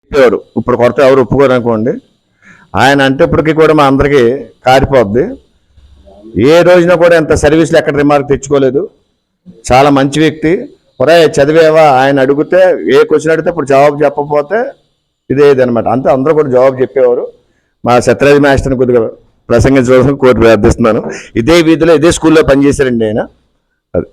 చెప్పేవారు. ఇప్పుడు కొరత ఎవరు ఒప్పుకోరు అనుకోండి. ఆయన అంటే ఇప్పటికీ కూడా మా అందరికీ కారిపోద్ది. ఏ రోజున కూడా ఇంత సర్వీసులు ఎక్కడ రిమార్క్ తెచ్చుకోలేదు. చాలా మంచి వ్యక్తి. ఒరే చదివేవా ఆయన అడిగితే ఏ క్వశ్చన్ అడిగితే ఇప్పుడు జవాబు చెప్పకపోతే ఇదేదనమాట. అంతే అందరూ కూడా జవాబు చెప్పేవారు. మా సత్యరాజ్ మాస్టర్ని కొద్దిగా ప్రసంగించవలసిన కోరి ప్రార్థిస్తున్నాను. ఇదే వీధిలో ఇదే స్కూల్లో పనిచేశారండి ఆయన. అది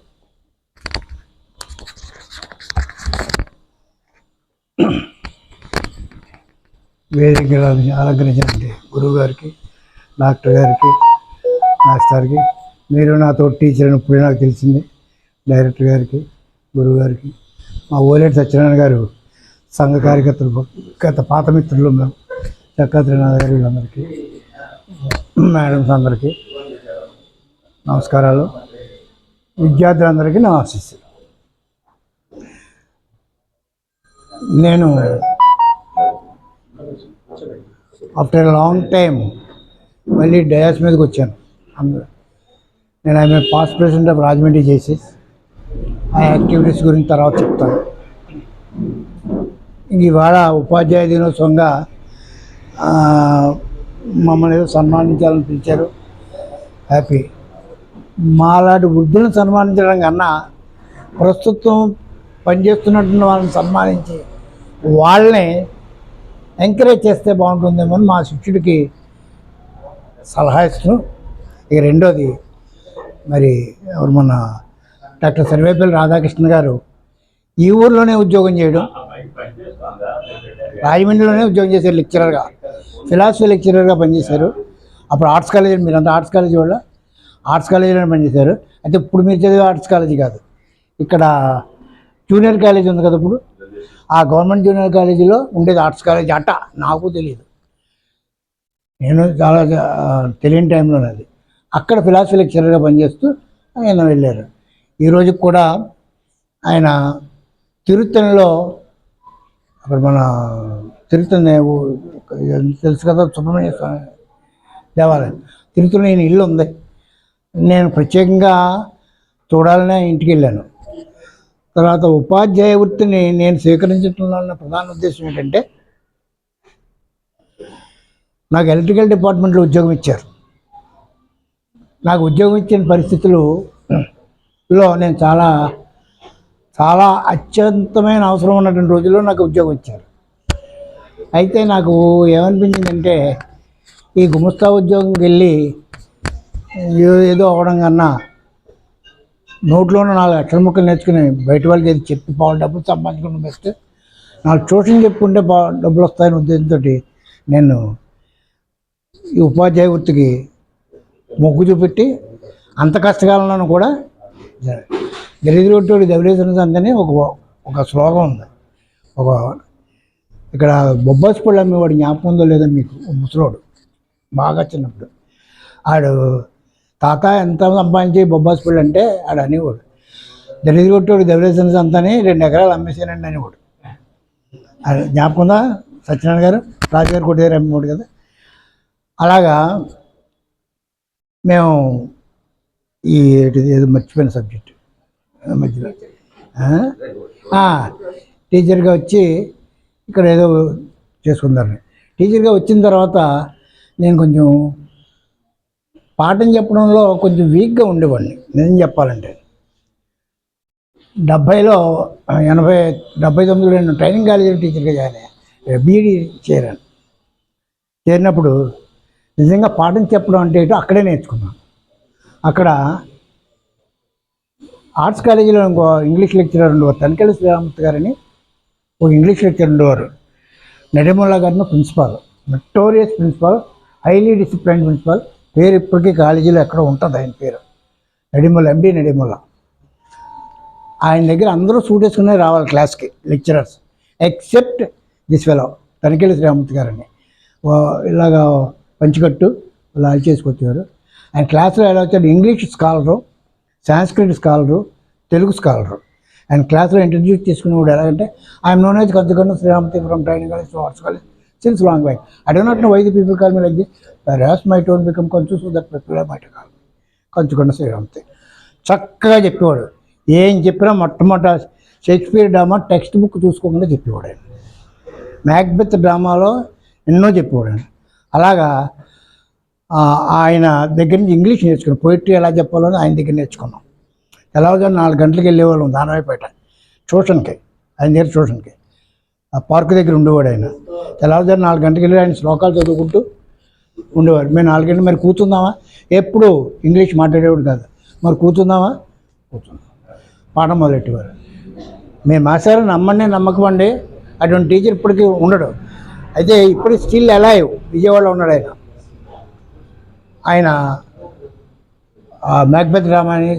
వేదిక అలంకరించినటువంటి గురువు గారికి, డాక్టర్ గారికి, మాస్టర్కి, మీరు నాతో టీచర్ అని ఇప్పుడే నాకు తెలిసింది. డైరెక్టర్ గారికి, గురువు గారికి, మా ఓలేటి సత్యనారాయణ గారు సంఘ కార్యకర్తలు, గత పాత మిత్రులు మేము, చక్రత్రినాథ్ గారు, వీళ్ళందరికీ, మేడమ్స్ అందరికీ నమస్కారాలు. విద్యార్థులందరికీ నా ఆశీస్సులు. నేను ఆఫ్టర్ లాంగ్ టైం మళ్ళీ డయాస్ మీదకి వచ్చాను. నేను ఆమె పాస్ట్ ప్రెసిడెంట్ ఆఫ్ రాజమండ్రి చేసి ఆ యాక్టివిటీస్ గురించి తర్వాత చెప్తాను. ఇవాళ ఉపాధ్యాయ దినోత్సవంగా మమ్మల్ని ఏదో సన్మానించాలని పిలిచారు. హ్యాపీ. మాలాంటి వృద్ధులను సన్మానించడం కన్నా ప్రస్తుతం పనిచేస్తున్నటువంటి వాళ్ళని సన్మానించి వాళ్ళని ఎంకరేజ్ చేస్తే బాగుంటుందేమో అని మా శిష్యుడికి సలహా ఇస్తూ, ఇక రెండోది మరి ఎవరు మన డాక్టర్ సర్వేపల్లి రాధాకృష్ణ గారు ఈ ఊర్లోనే ఉద్యోగం చేయడం, రాజమండ్రిలోనే ఉద్యోగం చేశారు లెక్చరర్గా, ఫిలాసఫీ లెక్చరర్గా పనిచేశారు. అప్పుడు ఆర్ట్స్ కాలేజీ, మీరంతా ఆర్ట్స్ కాలేజీ వాళ్ళ, ఆర్ట్స్ కాలేజీలోనే పనిచేశారు. అయితే ఇప్పుడు మీరు చదివే ఆర్ట్స్ కాలేజీ కాదు, ఇక్కడ జూనియర్ కాలేజీ ఉంది కదా, ఇప్పుడు ఆ గవర్నమెంట్ జూనియర్ కాలేజీలో ఉండేది ఆర్ట్స్ కాలేజీ అట. నాకు తెలియదు, నేను చాలా తెలియని టైంలోనే అది. అక్కడ ఫిలాసఫీ లెక్చరర్గా పనిచేస్తూ ఆయన వెళ్ళారు. ఈరోజు కూడా ఆయన తిరుత్తణిలో, అక్కడ మన తిరుత్తణి తెలుసు కదా, సుబ్రహ్మణ్య స్వామి దేవాలయం, తిరుత్తణిలో ఈయన ఇల్లు ఉంది. నేను ప్రత్యేకంగా చూడాలనే ఇంటికి వెళ్ళాను. తర్వాత ఉపాధ్యాయ వృత్తిని నేను స్వీకరించడంలో ఉన్న ప్రధాన ఉద్దేశం ఏంటంటే, నాకు ఎలక్ట్రికల్ డిపార్ట్మెంట్లో ఉద్యోగం ఇచ్చారు. నాకు ఉద్యోగం ఇచ్చిన పరిస్థితులలో నేను చాలా చాలా అత్యంతమైన అవసరం ఉన్నటువంటి రోజుల్లో నాకు ఉద్యోగం ఇచ్చారు. అయితే నాకు ఏమనిపించిందంటే, ఈ గుమస్తా ఉద్యోగంకి వెళ్ళి ఏదో అవ్వడం కన్నా నోట్లోనే 4 అక్షర ముక్కలు నేర్చుకుని బయట వాళ్ళకి ఏది చెప్పి డబ్బులు సంపాదించుకున్న బెస్ట్, 4 ట్యూషన్ చెప్పుకుంటే డబ్బులు వస్తాయని ఉద్దేశంతో నేను ఈ ఉపాధ్యాయ వృత్తికి మొగ్గు చూపెట్టి, అంత కష్టకాలంలోనూ కూడా దరిద్రోటి ధవళేశ్వరం అంతనే ఒక శ్లోకం ఉంది. ఇక్కడ బొబ్బాసి పళ్ళు అమ్మేవాడు జ్ఞాపకం ఉందో లేదో మీకు, ముసలోడు బాగా చిన్నప్పుడు, ఆడు తాత ఎంత సంపాదించి బొబ్బాసి పళ్ళు అంటే ఆడు అనేవాడు, దరిద్రోటి ధవళేశ్వరం అంతని 2 ఎకరాలు అమ్మేసానండి అనేవాడు. జ్ఞాపకం ఉందా సత్యనారాయణ గారు? రాజుగారు కొట్టేదారు అమ్మేవాడు కదా. అలాగా మేము ఏదో మర్చిపోయిన సబ్జెక్టు మధ్యలో టీచర్గా వచ్చి ఇక్కడ ఏదో చేసుకున్నారని. టీచర్గా వచ్చిన తర్వాత నేను కొంచెం పాఠం చెప్పడంలో కొంచెం వీక్గా ఉండేవాడిని నిజం చెప్పాలంటే. 79లో నేను ట్రైనింగ్ కాలేజీలో టీచర్గా జాయిన్ అయ్యాను, బీఈడీ చేరినప్పుడు నిజంగా పాఠం చెప్పడం అంటే ఏంటో అక్కడే నేర్చుకున్నాను. అక్కడ ఆర్ట్స్ కాలేజీలో ఇంకో ఇంగ్లీష్ లెక్చరర్ ఉండేవారు, తనికెళ్ళి శ్రీరామూర్తి గారని ఒక ఇంగ్లీష్ లెక్చరర్ ఉండేవారు. నడిమొల్ల గారిని principal, notorious principal, highly discipline principal. పేరు ఇప్పటికీ కాలేజీలో ఎక్కడ ఉంటుంది ఆయన పేరు, నడిమొల్ల, ఎండి నడిమొల్ల. ఆయన దగ్గర అందరూ సూట్ వేసుకునే రావాలి క్లాస్కి lecturers, except this fellow Tanikella Sriramamurthy గారని. ఇలాగా పంచికట్టు ఇలా చేసుకొచ్చేవారు. ఆయన క్లాస్లో ఎలా వచ్చాడు, English scholar, Sanskrit scholar, Telugu scholar. ఆయన క్లాస్లో ఇంట్రడ్యూస్ చేసుకునేవాడు. ఎలాగంటే, I'm known as Kanchukonda Sriramamurthy from training college arts college since long back. I do not know why the people call me like this. Perhaps my tone become kanchu, so that people might call Kanchukonda Sriramamurthy. చక్కగా చెప్పేవాడు. ఏం చెప్పినా మొట్టమొదట Shakespeare drama text book చూసుకోకుండా చెప్పేవాడు ఆయన. Macbeth డ్రామాలో ఎన్నో చెప్పేవాడు. అలాగా ఆయన దగ్గర నుంచి ఇంగ్లీష్ నేర్చుకున్నాం. పోయిటరీ ఎలా చెప్పాలో ఆయన దగ్గర నేర్చుకున్నాం. తెల్లవారుజాము 4 గంటలకు వెళ్ళేవాళ్ళం దానవాయిపేట ట్యూషన్కి, ఆయన దగ్గర ట్యూషన్కి. ఆ పార్క్ దగ్గర ఉండేవాడు ఆయన. తెల్లవారుజాము 4 గంటలకు వెళ్ళి ఆయన శ్లోకాలు చదువుకుంటూ ఉండేవాడు. మేము 4 గంటలు మరి కూర్చుందామా, ఎప్పుడు ఇంగ్లీష్ మాట్లాడేవాడు కాదు. మరి కూర్చుందామా, కూర్చుందాం, పాఠం మొదలెట్టేవారు. మేము మాస్టర్ నమ్మండి నమ్మకమండి, అటువంటి టీచర్ ఇప్పటికీ ఉండడు. అయితే ఇప్పుడు స్టిల్ అలైవ్ విజయవాడలో ఉన్నాడు ఆయన. ఆయన మ్యాక్బెత్ డ్రామా అని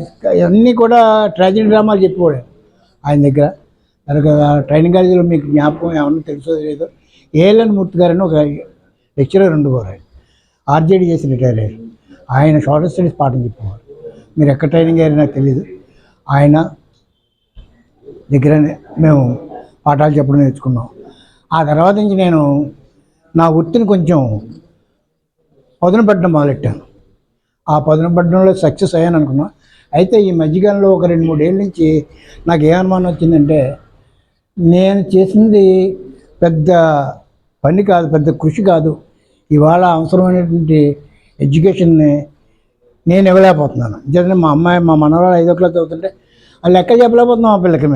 అన్నీ కూడా ట్రాజడీ డ్రామాలు చెప్పేవాడు ఆయన దగ్గర. కనుక ట్రైనింగ్ కాలేజీలో మీకు జ్ఞాపకం ఏమన్నా తెలుసో లేదో, ఏఎల్ఎన్ మూర్తి గారని ఒక లెక్చరర్ ఉండేవారు. ఆయన ఆర్జేడీ చేసి రిటైర్ అయ్యారు. ఆయన సోషల్ స్టడీస్ పాఠం చెప్పేవారు. మీరు ఎక్కడ ట్రైనింగ్ అయ్యారో నాకు తెలియదు. ఆయన దగ్గరనే మేము పాఠాలు చెప్పడం నేర్చుకున్నాం. ఆ తర్వాత నుంచి నేను నా వృత్తిని కొంచెం పదును పెట్టడం మొదలెట్టాను. ఆ పదును పెట్టడంలో సక్సెస్ అయ్యాను అనుకున్నా. అయితే ఈ మధ్యకాలంలో ఒక 2-3 ఏళ్ళ నుంచి నాకు ఏ అనుమానం వచ్చిందంటే, నేను చేసింది పెద్ద పని కాదు, పెద్ద కృషి కాదు, ఇవాళ అవసరమైనటువంటి ఎడ్యుకేషన్ని నేను ఇవ్వలేకపోతున్నాను. ఎందుకంటే మా అమ్మాయి, మా మనవరాలు 5వ క్లాస్ చదువుతుంటే వాళ్ళు లెక్క చెప్పలేకపోతున్నాం ఆ పిల్లకి మేము.